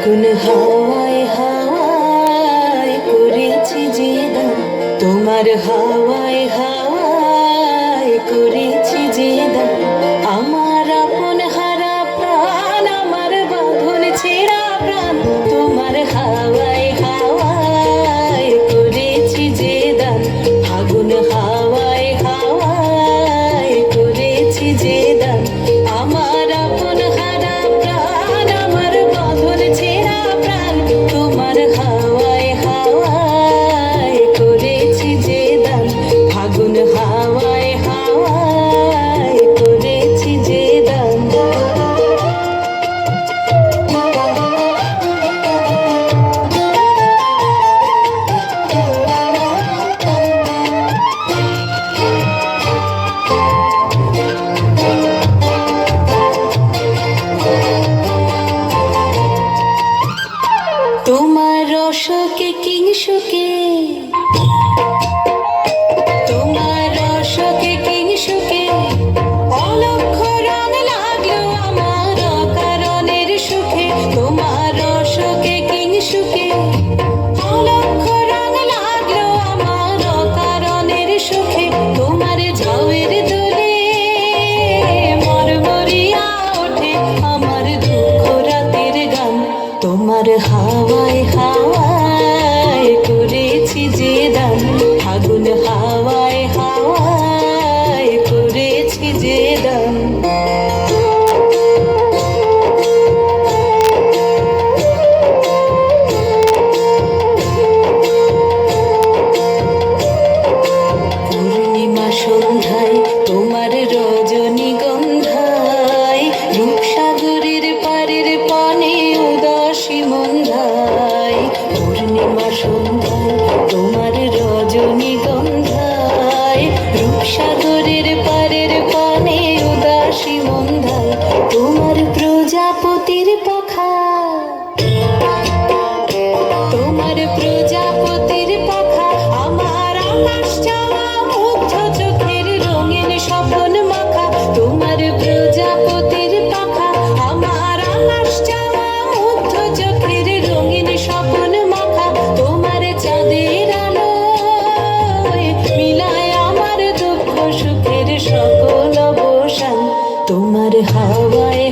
ফাগুন হাওয়ায় হাওয়ায় করেছি যে দান, তোমার হাওয়ায় হাওয়ায় করেছি যে দান। আমার আপন হারা প্রাণ, আমার বাঁধন ছেঁড়া প্রাণ, তোমার হাওয়ায় হাওয়ায় করেছি যে দান। ফাগুন হাওয়ায় হাওয়ায় করেছি যে দান। আমার আপন হারা প্রাণ, আমার বাঁধন ছেঁড়া প্রাণ, তোমার হাওয়ায় হাওয়ায় করেছি যে দান। ফাগুন হাওয়ায় হাওয়ায় করেছি যে দান। তোমার রসকে কিংসুকে, তোমার রসকে কিংসুকে অলক্ষ রং লাগলো আমার অকারণের সুখে। তোমার রসকে কিংসুকে অলক্ষ রং লাগলো আমার অকারণের সুখে। তোমার ঝাউয়ের দোলে মরমরিয়া ওঠে আমার দুঃখ রাতের গান। তোমার হাওয়ায় হাওয়ায় করেছি যে দান। ফাগুন হাওয়ায় হাওয়ায় করেছি যে দান। পূর্ণিমা সন্ধ্যায় তোমার রজনীগন্ধায়, রূপসাগরের পারের পানে উদাসী মন্ধায়। পূর্ণিমা সন্ধ্যায় তোমার রজনীগন্ধায়, রূপসাগরের পারের পানে উদাসী মন্ধায়। তোমার প্রজাপতির পাখা, তোমার প্রজাপতির পাখা আমার আকাশ চাওয়া মুগ্ধ চোখের রঙিন স্বপ্ন মাখা। তোমার প্রজাপতির পাখা আমার আকাশ চাওয়া মুগ্ধ চোখের রঙিন স্বপ্ন মাখা। তোমার চাঁদের আলোয় মিলায় আমার দুঃখ সুখের সকল অবসান। তোমার হাওয়ায়